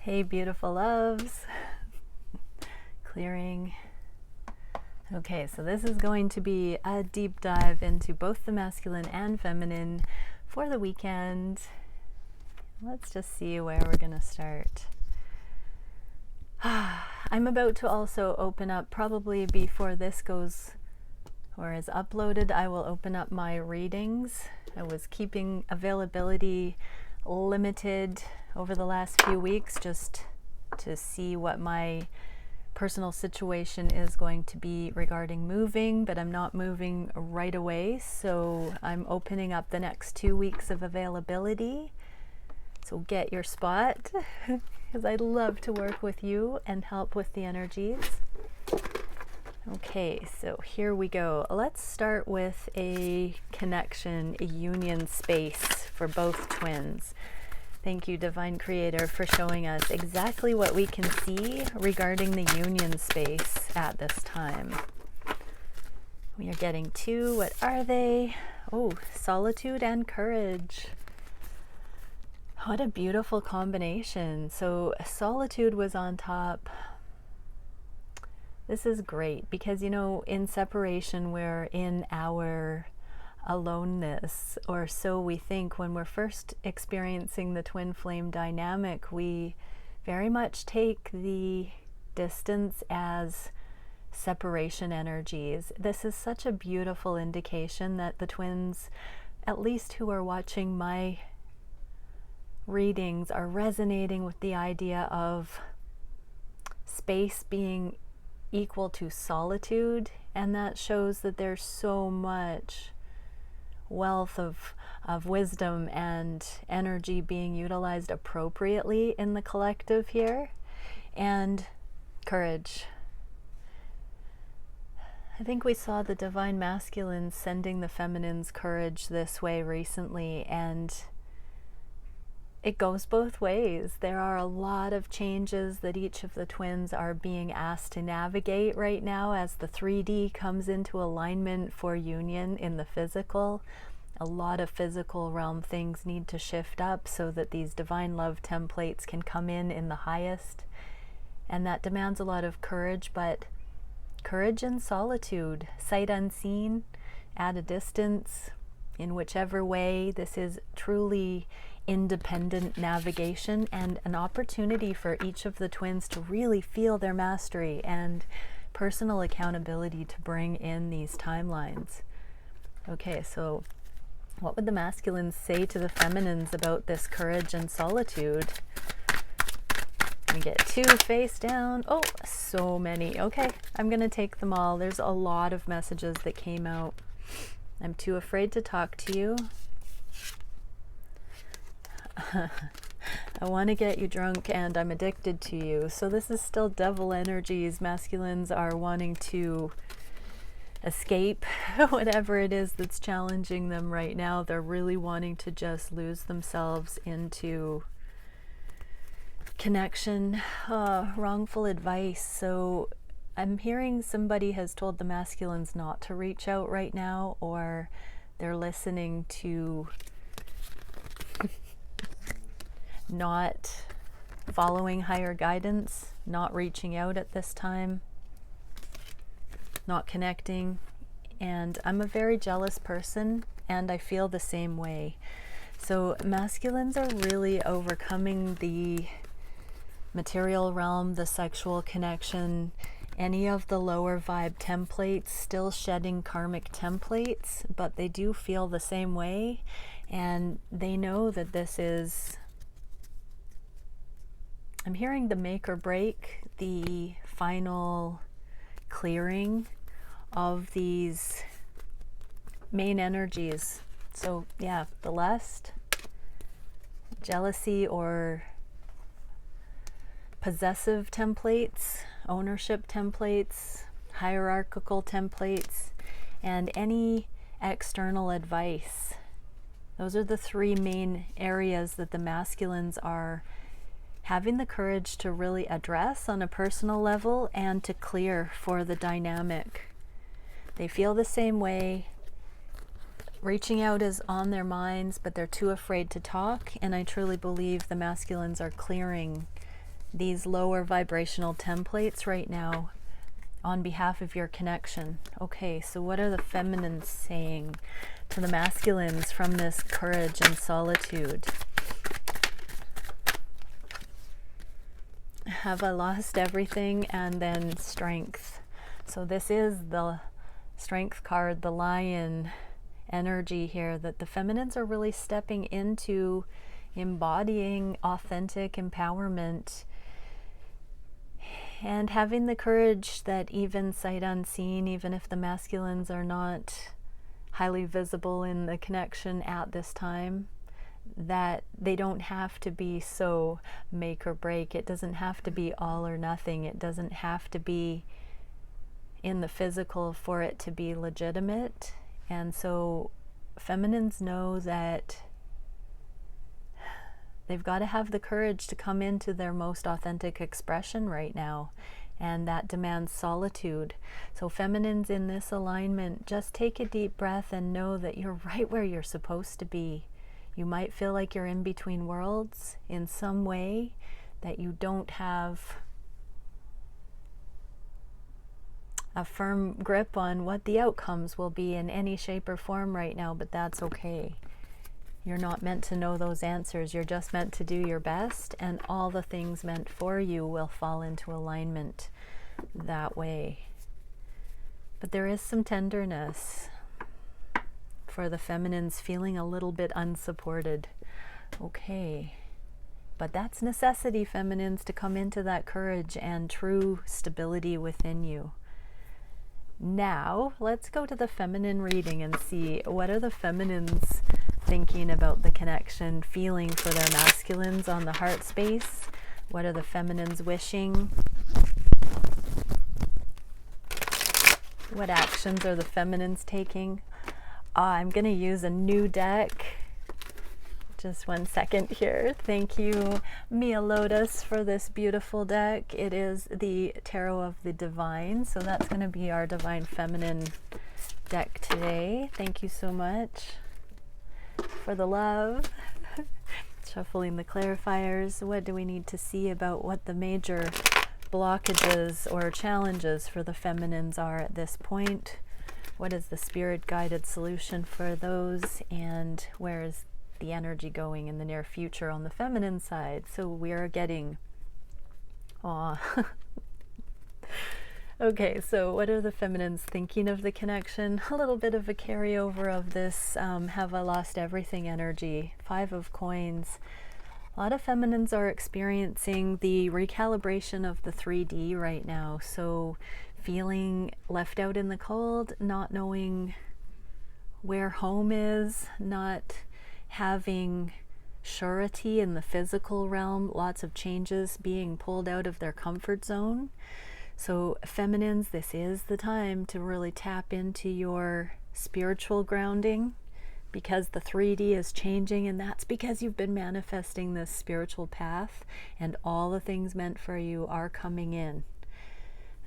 Hey, beautiful loves. Clearing. Okay, so this is going to be a deep dive into both the masculine and feminine for the weekend. Let's just see where we're going to start. I'm about to also open up, probably before this goes or is uploaded, I will open up my readings. I was keeping availability limited over the last few weeks just to see what my personal situation is going to be regarding moving, but I'm not moving right away, so I'm opening up the next 2 weeks of availability. So get your spot, because I'd love to work with you and help with the energies. Okay, so here we go. Let's start with a connection, a union space for both twins. Thank you, Divine Creator, for showing us exactly what we can see regarding the union space at this time. We are getting two. What are they? Oh, solitude and courage. What a beautiful combination. So solitude was on top. This is great because, you know, in separation, we're in our aloneness, or so we think. When we're first experiencing the twin flame dynamic, we very much take the distance as separation energies. This is such a beautiful indication that the twins, at least who are watching my readings, are resonating with the idea of space being equal to solitude, and that shows that there's so much wealth of wisdom and energy being utilized appropriately in the collective here. And courage. I think we saw the divine masculine sending the feminine's courage this way recently, and it goes both ways. There are a lot of changes that each of the twins are being asked to navigate right now as the 3D comes into alignment for union in the physical. A lot of physical realm things need to shift up so that these divine love templates can come in the highest. And that demands a lot of courage, but courage and solitude, sight unseen, at a distance, in whichever way. This is truly independent navigation and an opportunity for each of the twins to really feel their mastery and personal accountability to bring in these timelines. Okay, so what would the masculines say to the feminines about this courage and solitude? We get two face down. Oh, so many. Okay, I'm going to take them all. There's a lot of messages that came out. I'm too afraid to talk to you. I want to get you drunk and I'm addicted to you. So this is still devil energies. Masculines are wanting to escape whatever it is that's challenging them right now. They're really wanting to just lose themselves into connection. Wrongful advice. So I'm hearing somebody has told the masculines not to reach out right now, or they're listening to not following higher guidance, not reaching out at this time, not connecting. And I'm a very jealous person, and I feel the same way. So masculines are really overcoming the material realm, the sexual connection, any of the lower vibe templates, still shedding karmic templates, but they do feel the same way, and they know that this is, I'm hearing, the make or break, the final clearing of these main energies. So yeah, the lust, jealousy, or possessive templates, ownership templates, hierarchical templates, and any external advice. Those are the three main areas that the masculines are having the courage to really address on a personal level and to clear for the dynamic. They feel the same way. Reaching out is on their minds, but they're too afraid to talk, and I truly believe the masculines are clearing these lower vibrational templates right now on behalf of your connection. Okay, so what are the feminines saying to the masculines from this courage and solitude? Have I lost everything? And then strength. So this is the strength card, the lion energy here, that the feminines are really stepping into embodying authentic empowerment and having the courage that even sight unseen, even if the masculines are not highly visible in the connection at this time, that they don't have to be so make or break. It doesn't have to be all or nothing. It doesn't have to be in the physical for it to be legitimate. And so feminines know that they've got to have the courage to come into their most authentic expression right now, and that demands solitude. So feminines in this alignment, just take a deep breath and know that you're right where you're supposed to be. You might feel like you're in between worlds in some way, that you don't have a firm grip on what the outcomes will be in any shape or form right now, but that's okay. You're not meant to know those answers. You're just meant to do your best, and all the things meant for you will fall into alignment that way. But there is some tenderness for the feminines feeling a little bit unsupported. Okay. But that's necessity, feminines, to come into that courage and true stability within you. Now, let's go to the feminine reading and see what are the feminines thinking about the connection, feeling for their masculines on the heart space. What are the feminines wishing? What actions are the feminines taking? I'm going to use a new deck. Just 1 second here. Thank you, Mia Lotus, for this beautiful deck. It is the Tarot of the Divine, so that's going to be our Divine Feminine deck today. Thank you so much for the love. Shuffling the clarifiers. What do we need to see about what the major blockages or challenges for the feminines are at this point? What is the spirit guided solution for those, and where is the energy going in the near future on the feminine side? So we are getting okay, so what are the feminines thinking of the connection? A little bit of a carryover of this have I lost everything energy. 5 of coins. A lot of feminines are experiencing the recalibration of the 3D right now, so feeling left out in the cold, not knowing where home is, not having surety in the physical realm, lots of changes, being pulled out of their comfort zone. So feminines, this is the time to really tap into your spiritual grounding, because the 3D is changing, and that's because you've been manifesting this spiritual path, and all the things meant for you are coming in.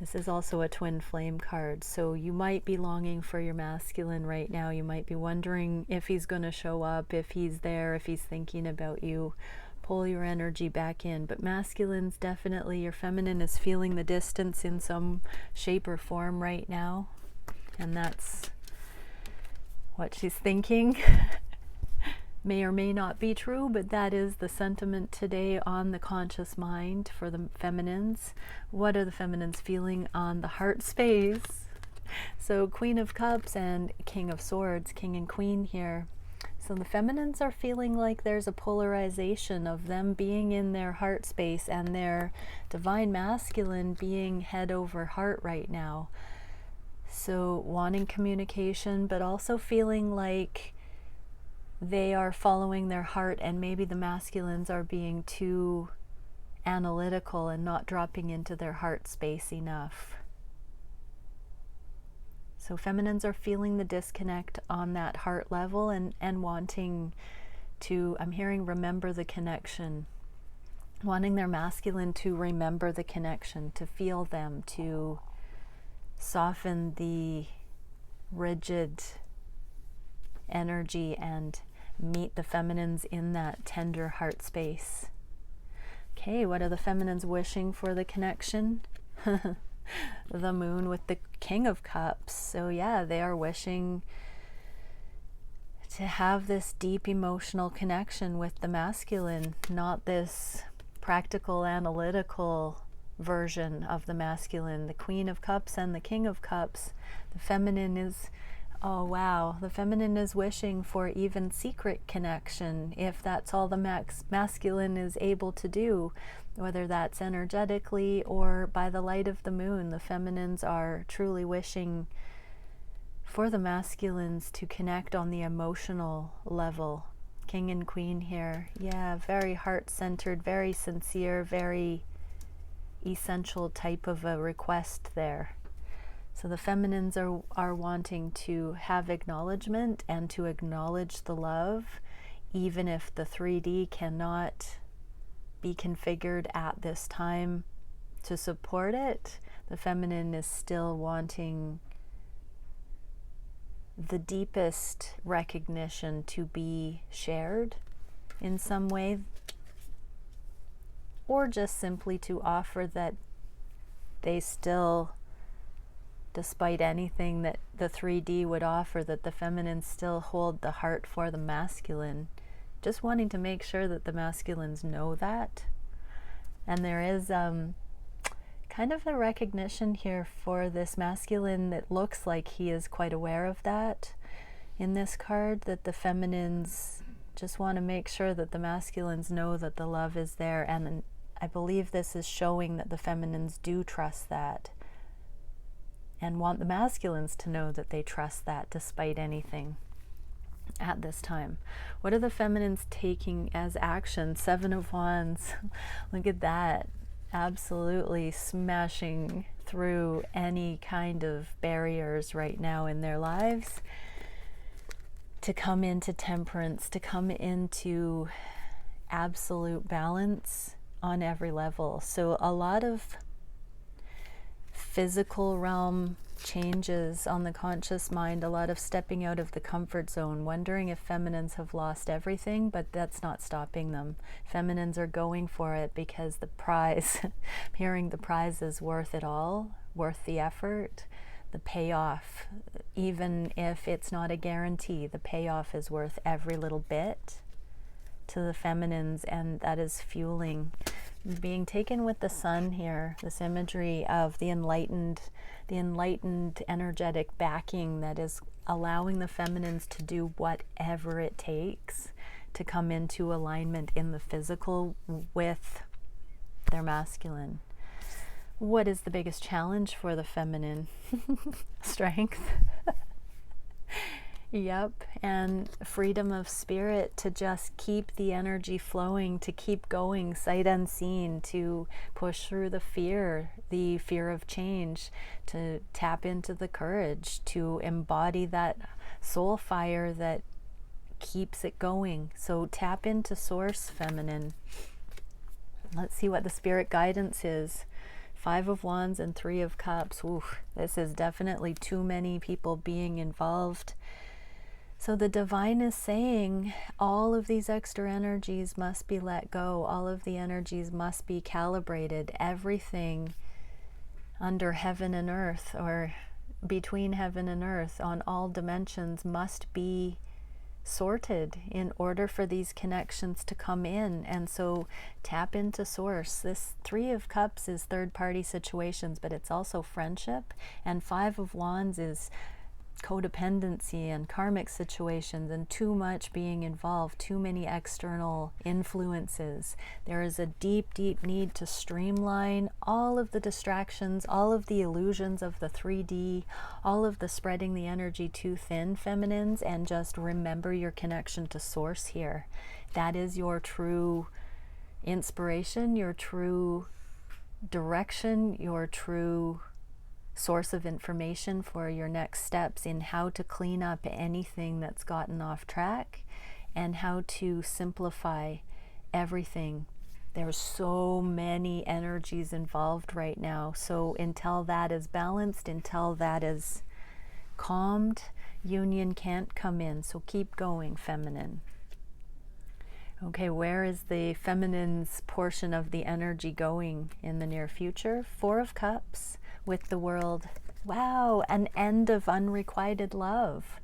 This is also a twin flame card, so you might be longing for your masculine right now. You might be wondering if he's going to show up, if he's there, if he's thinking about you. Pull your energy back in. But masculines, definitely, your feminine is feeling the distance in some shape or form right now, and that's what she's thinking. May or may not be true, but that is the sentiment today on the conscious mind for the feminines. What are the feminines feeling on the heart space? So Queen of Cups and King of Swords, King and Queen here. So the feminines are feeling like there's a polarization of them being in their heart space and their divine masculine being head over heart right now. So wanting communication, but also feeling like they are following their heart, and maybe the masculines are being too analytical and not dropping into their heart space enough. So feminines are feeling the disconnect on that heart level, and wanting to, I'm hearing, remember the connection. Wanting their masculine to remember the connection, to feel them, to soften the rigid energy and meet the feminines in that tender heart space. Okay, what are the feminines wishing for the connection? The moon with the King of Cups. So yeah, they are wishing to have this deep emotional connection with the masculine, not this practical, analytical version of the masculine. The Queen of Cups and the King of Cups. The feminine is, oh wow, the feminine is wishing for even secret connection, if that's all the masculine is able to do, whether that's energetically or by the light of the moon. The feminines are truly wishing for the masculines to connect on the emotional level. King and Queen here. Yeah, very heart-centered, very sincere, very essential type of a request there. So the feminines are wanting to have acknowledgement and to acknowledge the love, even if the 3D cannot be configured at this time to support it. The feminine is still wanting the deepest recognition to be shared in some way, or just simply to offer that they still, despite anything that the 3D would offer, that the feminines still hold the heart for the masculine, just wanting to make sure that the masculines know that. And there is kind of a recognition here for this masculine that looks like he is quite aware of that in this card, that the feminines just want to make sure that the masculines know that the love is there. And I believe this is showing that the feminines do trust that and want the masculines to know that they trust that despite anything at this time. What are the feminines taking as action? 7 of Wands. Look at that. Absolutely smashing through any kind of barriers right now in their lives to come into temperance, to come into absolute balance on every level. So a lot of physical realm changes on the conscious mind, a lot of stepping out of the comfort zone, wondering if feminines have lost everything, but that's not stopping them. Feminines are going for it because the prize, hearing the prize is worth it all, worth the effort, the payoff, even if it's not a guarantee, the payoff is worth every little bit to the feminines, and that is fueling. Being taken with the sun here, this imagery of the enlightened energetic backing that is allowing the feminines to do whatever it takes to come into alignment in the physical with their masculine. What is the biggest challenge for the feminine? Strength. Yep, and freedom of spirit to just keep the energy flowing, to keep going sight unseen, to push through the fear of change, to tap into the courage, to embody that soul fire that keeps it going. So tap into source, feminine. Let's see what the spirit guidance is. 5 of Wands and 3 of Cups. Oof, this is definitely too many people being involved. So the divine is saying all of these extra energies must be let go. All of the energies must be calibrated. Everything under heaven and earth, or between heaven and earth, on all dimensions must be sorted in order for these connections to come in. And so tap into source. This 3 of Cups is third-party situations, but it's also friendship. And 5 of Wands is codependency and karmic situations, and too much being involved, too many external influences. There is a deep, deep need to streamline all of the distractions, all of the illusions of the 3D, all of the spreading the energy too thin, feminines, and just remember your connection to source here. That is your true inspiration, your true direction, your true source of information for your next steps in how to clean up anything that's gotten off track and how to simplify everything. There's so many energies involved right now. So until that is balanced, until that is calmed, union can't come in. So keep going, feminine. Okay, where is the feminine's portion of the energy going in the near future? Four of Cups with the World. Wow, an end of unrequited love.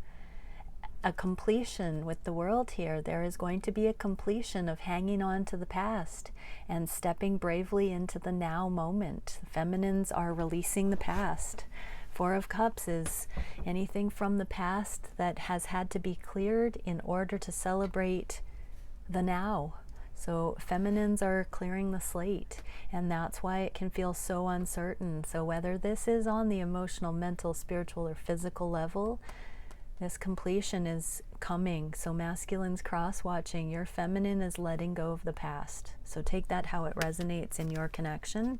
A completion with the World here. There is going to be a completion of hanging on to the past and stepping bravely into the now moment. Feminines are releasing the past. Four of Cups is anything from the past that has had to be cleared in order to celebrate the now. So feminines are clearing the slate, and that's why it can feel so uncertain. So whether this is on the emotional, mental, spiritual, or physical level, this completion is coming. So masculines cross-watching, your feminine is letting go of the past. So take that how it resonates in your connection,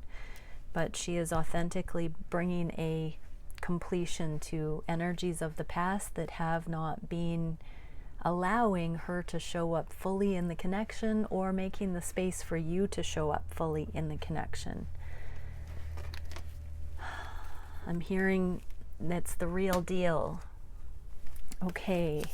but she is authentically bringing a completion to energies of the past that have not been allowing her to show up fully in the connection, or making the space for you to show up fully in the connection. I'm hearing that's the real deal. Okay,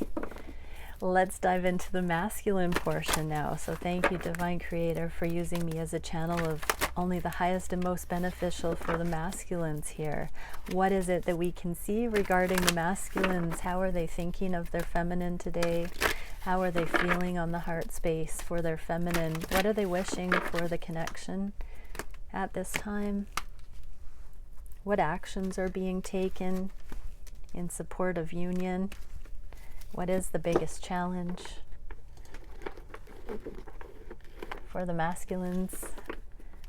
let's dive into the masculine portion now. So thank you, Divine Creator, for using me as a channel of only the highest and most beneficial for the masculines here. What is it that we can see regarding the masculines? How are they thinking of their feminine today? How are they feeling on the heart space for their feminine? What are they wishing for the connection at this time? What actions are being taken in support of union? What is the biggest challenge for the masculines?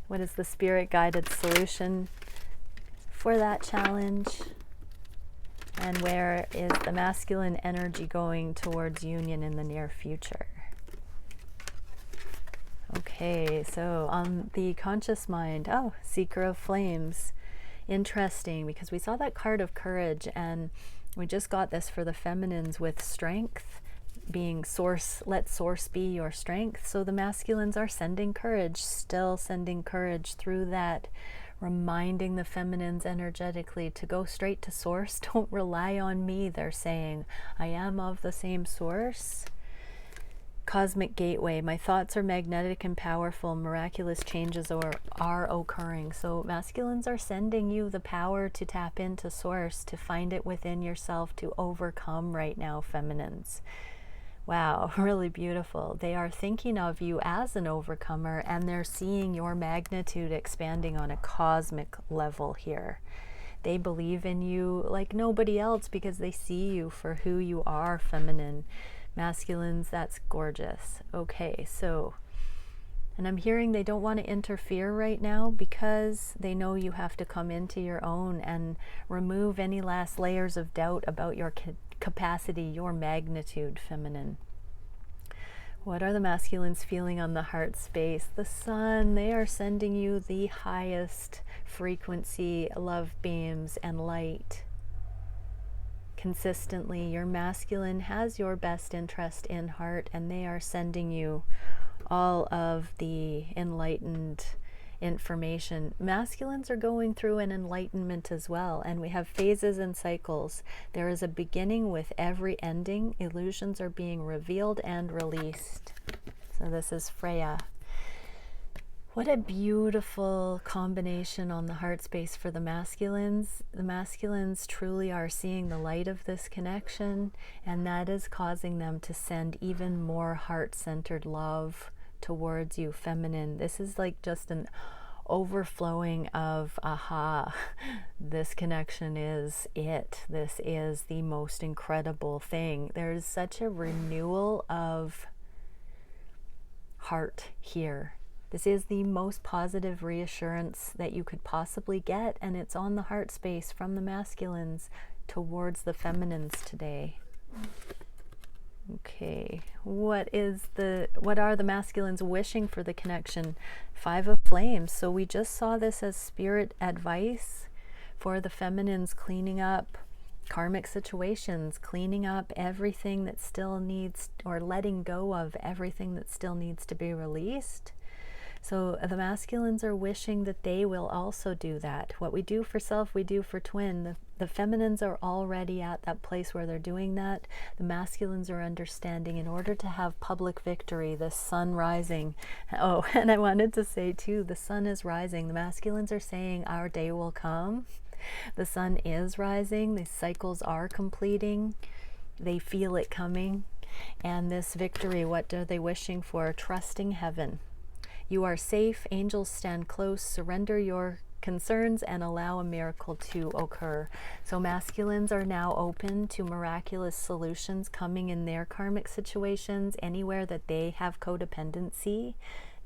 What is the spirit-guided solution for that challenge? And where is the masculine energy going towards union in the near future? Okay, so on the conscious mind, oh, Seeker of Flames. Interesting, because we saw that card of courage, and we just got this for the feminines with strength being source. Let source be your strength. So the masculines are sending courage, still sending courage through that, reminding the feminines energetically to go straight to source. Don't rely on me, they're saying. I am of the same source. Cosmic gateway. My thoughts are magnetic and powerful. Miraculous changes are occurring. So masculines are sending you the power to tap into source, to find it within yourself, to overcome right now, feminines. Wow, really beautiful. They are thinking of you as an overcomer, and they're seeing your magnitude expanding on a cosmic level here. They believe in you like nobody else because they see you for who you are, feminine. Masculines, that's gorgeous. Okay, so, and I'm hearing they don't want to interfere right now because they know you have to come into your own and remove any last layers of doubt about your capacity, your magnitude, feminine. What are the masculines feeling on the heart space? The sun, they are sending you the highest frequency love beams and light. Consistently, your masculine has your best interest in heart, and they are sending you all of the enlightened information. Masculines are going through an enlightenment as well, and we have phases and cycles. There is a beginning with every ending. Illusions are being revealed and released. So this is Freya. What a beautiful combination on the heart space for the masculines. The masculines truly are seeing the light of this connection, and that is causing them to send even more heart-centered love towards you, feminine. This is like just an overflowing of, aha, this connection is it. This is the most incredible thing. There's such a renewal of heart here. This is the most positive reassurance that you could possibly get, and it's on the heart space from the masculines towards the feminines today. Okay, what are the masculines wishing for the connection? Five of Flames. So we just saw this as spirit advice for the feminines, cleaning up karmic situations, cleaning up everything that still needs, or letting go of everything that still needs to be released. So the masculines are wishing that they will also do that. What we do for self, we do for twin. the feminines are already at that place where they're doing that. The masculines are understanding in order to have public victory, the sun rising. Oh, and I wanted to say too, the sun is rising. The masculines are saying our day will come. The sun is rising. The cycles are completing. They feel it coming. And this victory, what are they wishing for? Trusting heaven. You are safe. Angels stand close. Surrender your concerns and allow a miracle to occur. So masculines are now open to miraculous solutions coming in their karmic situations, anywhere that they have codependency.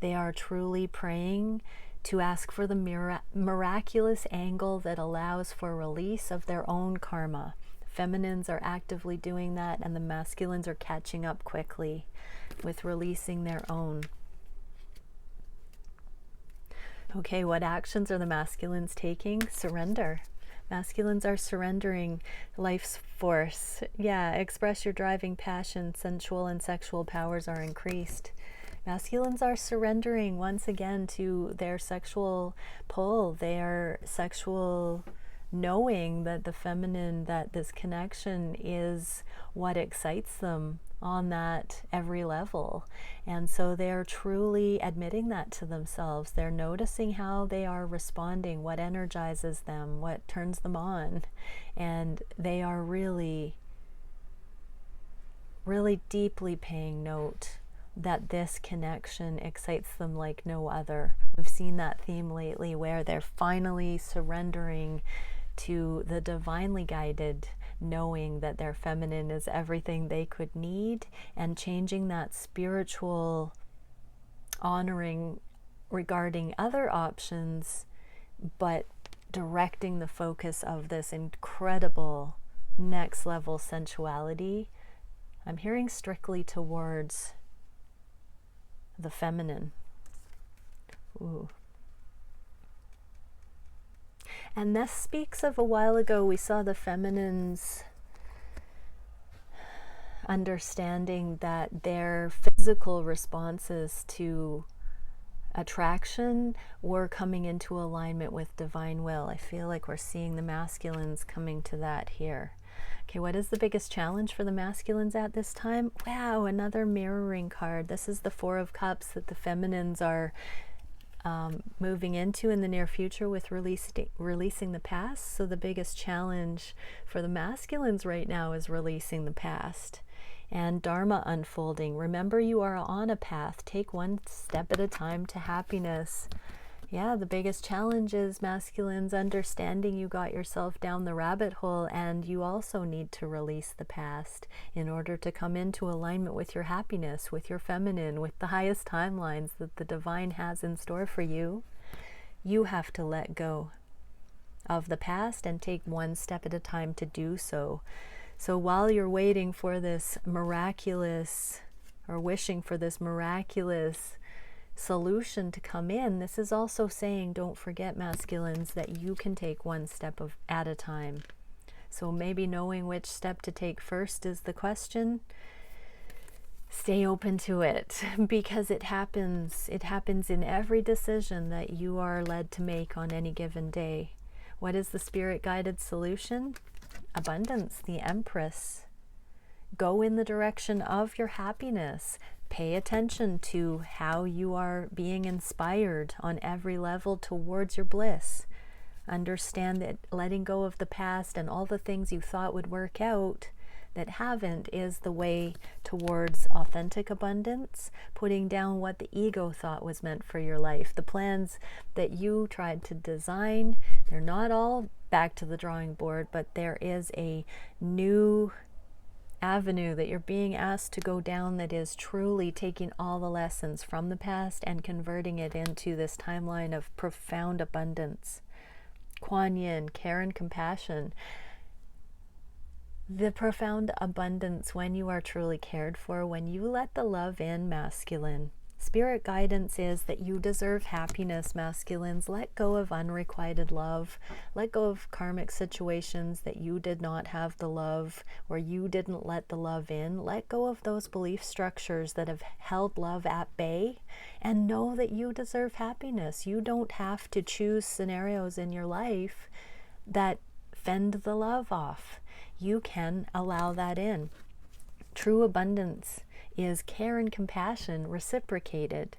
They are truly praying to ask for the miraculous angle that allows for release of their own karma. Feminines are actively doing that, and the masculines are catching up quickly with releasing their own. Okay, what actions are the masculines taking? Surrender. Masculines are surrendering life's force. Yeah, express your driving passion. Sensual and sexual powers are increased. Masculines are surrendering once again to their sexual pull, their sexual knowing that the feminine, that this connection is what excites them on that every level. And so they're truly admitting that to themselves. They're noticing how they are responding, what energizes them, what turns them on. And they are really, really deeply paying note that this connection excites them like no other. We've seen that theme lately where they're finally surrendering to the divinely guided, knowing that their feminine is everything they could need, and changing that spiritual honoring regarding other options, but directing the focus of this incredible next level sensuality. I'm hearing strictly towards the feminine. Ooh. And this speaks of a while ago, we saw the feminines understanding that their physical responses to attraction were coming into alignment with divine will. I feel like we're seeing the masculines coming to that here. Okay, what is the biggest challenge for the masculines at this time? Wow, another mirroring card. This is the Four of Cups that the feminines are moving into in the near future with releasing the past. So the biggest challenge for the masculines right now is releasing the past and Dharma unfolding. Remember, you are on a path. Take one step at a time to happiness. Yeah, the biggest challenge is masculines understanding you got yourself down the rabbit hole, and you also need to release the past in order to come into alignment with your happiness, with your feminine, with the highest timelines that the divine has in store for you. You have to let go of the past and take one step at a time to do so. So while you're waiting for this miraculous, or wishing for this miraculous solution to come in, this is also saying, don't forget, masculines, that you can take one step at a time. So maybe knowing which step to take first is the question. Stay open to it, because it happens in every decision that you are led to make on any given day. What is the spirit guided solution? Abundance, the Empress. Go in the direction of your happiness. Pay attention to how you are being inspired on every level towards your bliss. Understand that letting go of the past and all the things you thought would work out that haven't is the way towards authentic abundance. Putting down what the ego thought was meant for your life. The plans that you tried to design, they're not all back to the drawing board, but there is a new avenue that you're being asked to go down that is truly taking all the lessons from the past and converting it into this timeline of profound abundance. Kuan Yin, care and compassion. The profound abundance when you are truly cared for, when you let the love in, masculine. Spirit guidance is that you deserve happiness, masculines. Let go of unrequited love. Let go of karmic situations that you did not have the love, or you didn't let the love in. Let go of those belief structures that have held love at bay, and know that you deserve happiness. You don't have to choose scenarios in your life that fend the love off. You can allow that in. True abundance is care and compassion reciprocated.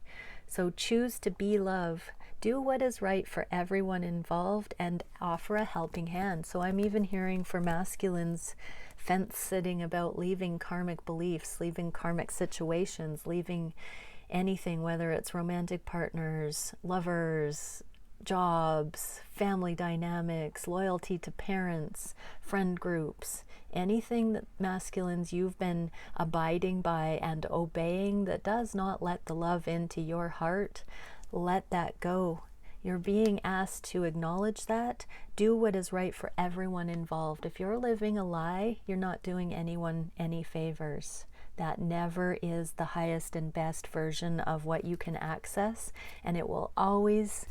So choose to be love. Do what is right for everyone involved and offer a helping hand. So I'm even hearing for masculines fence sitting about leaving karmic beliefs, leaving karmic situations, leaving anything, whether it's romantic partners, lovers, jobs, family dynamics, loyalty to parents, friend groups, anything that masculines you've been abiding by and obeying that does not let the love into your heart, let that go. You're being asked to acknowledge that. Do what is right for everyone involved. If you're living a lie, you're not doing anyone any favors. That never is the highest and best version of what you can access, and it will always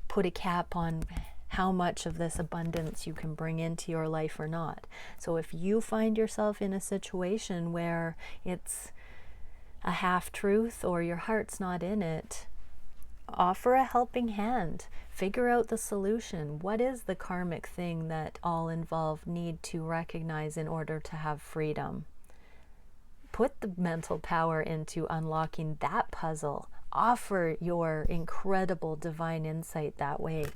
put a cap on how much of this abundance you can bring into your life or not. So if you find yourself in a situation where it's a half-truth or your heart's not in it, offer a helping hand. Figure out the solution. What is the karmic thing that all involved need to recognize in order to have freedom? Put the mental power into unlocking that puzzle. Offer your incredible divine insight that way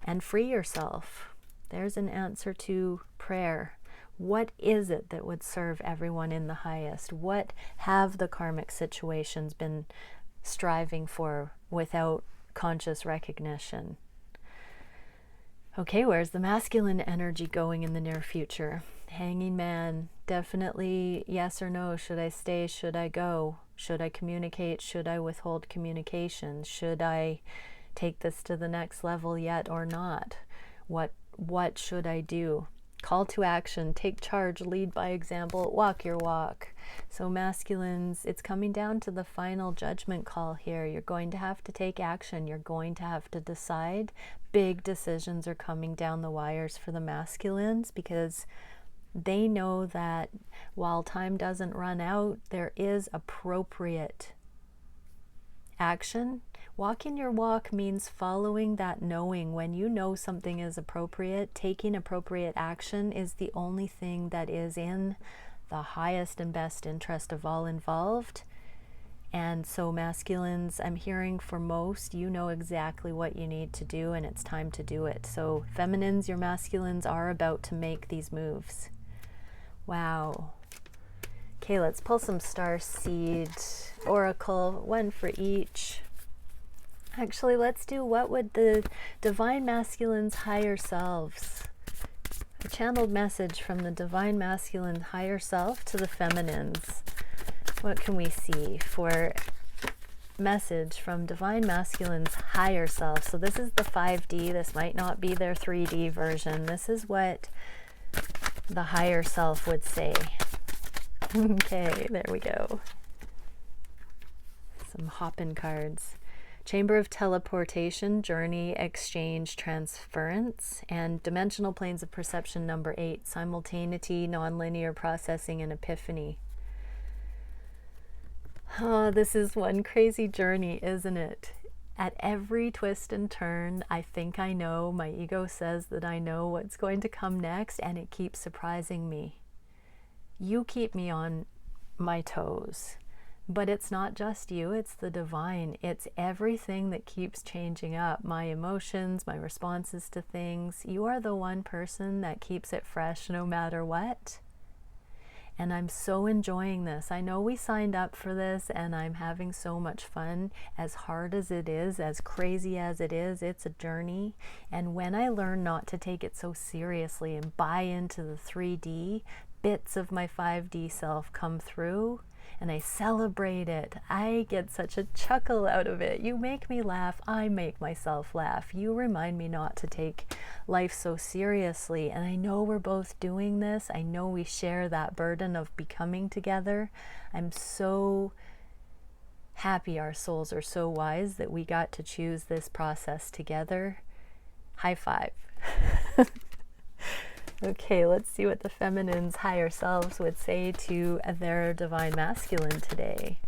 and free yourself. There's an answer to prayer. What is it that would serve everyone in the highest? What have the karmic situations been striving for without conscious recognition? Okay, where's the masculine energy going in the near future? Hanging man, definitely yes or no. Should I stay? Should I go? Should I communicate? Should I withhold communication? Should I take this to the next level yet or not? What should I do? Call to action, take charge, lead by example, walk your walk. So masculines, it's coming down to the final judgment call here. You're going to have to take action. You're going to have to decide. Big decisions are coming down the wires for the masculines because they know that while time doesn't run out, there is appropriate action. Walking your walk means following that knowing. When you know something is appropriate, taking appropriate action is the only thing that is in the highest and best interest of all involved. And so masculines, I'm hearing for most, you know exactly what you need to do and it's time to do it. So feminines, your masculines are about to make these moves. Wow. Okay, let's pull some Starseed Oracle, one for each. Actually, let's do what would the Divine Masculine's higher selves, a channeled message from the Divine Masculine higher self to the feminines. What can we see for message from Divine Masculine's higher self? So this is the 5D. This might not be their 3D version. This is what the higher self would say. Okay, there we go. Some hop-in cards. Chamber of Teleportation, Journey, Exchange, Transference, and Dimensional Planes of Perception number 8, Simultaneity, Nonlinear Processing, and Epiphany. Oh, this is one crazy journey, isn't it? At every twist and turn, I think I know, my ego says that I know what's going to come next, and it keeps surprising me. You keep me on my toes. But it's not just you, it's the divine. It's everything that keeps changing up. My emotions, my responses to things. You are the one person that keeps it fresh no matter what. And I'm so enjoying this. I know we signed up for this and I'm having so much fun. As hard as it is, as crazy as it is, it's a journey. And when I learn not to take it so seriously and buy into the 3D, bits of my 5D self come through. And I celebrate it. I get such a chuckle out of it. You make me laugh. I make myself laugh. You remind me not to take life so seriously. And I know we're both doing this. I know we share that burden of becoming together. I'm so happy our souls are so wise that we got to choose this process together. High five. Okay, let's see what the feminine's higher selves would say to their divine masculine today.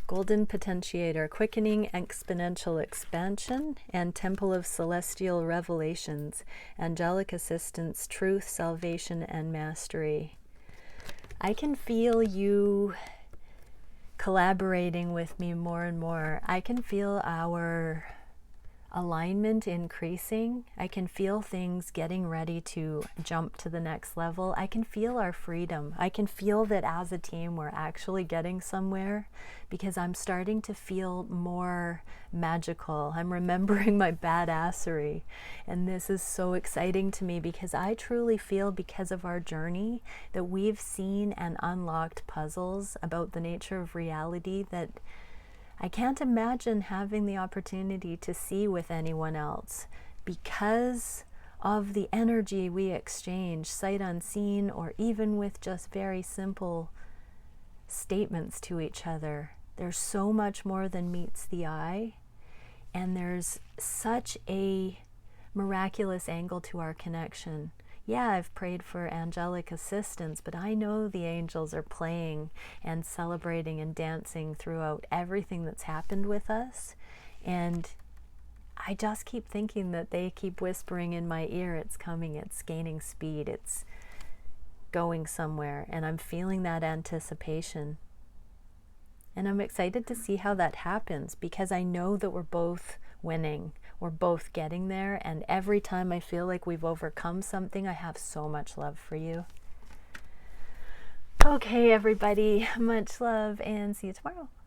Golden Potentiator, Quickening Exponential Expansion, and Temple of Celestial Revelations, Angelic Assistance, Truth, Salvation, and Mastery. I can feel you collaborating with me more and more. I can feel our alignment increasing. I can feel things getting ready to jump to the next level. I can feel our freedom. I can feel that as a team we're actually getting somewhere, because I'm starting to feel more magical. I'm remembering my badassery, and this is so exciting to me, because I truly feel, because of our journey, that we've seen and unlocked puzzles about the nature of reality that I can't imagine having the opportunity to see with anyone else, because of the energy we exchange, sight unseen, or even with just very simple statements to each other. There's so much more than meets the eye, and there's such a miraculous angle to our connection. Yeah, I've prayed for angelic assistance, but I know the angels are playing and celebrating and dancing throughout everything that's happened with us. And I just keep thinking that they keep whispering in my ear, it's coming, it's gaining speed, it's going somewhere. And I'm feeling that anticipation. And I'm excited to see how that happens, because I know that we're both winning. We're both getting there, and every time I feel like we've overcome something, I have so much love for you. Okay, everybody, much love, and see you tomorrow.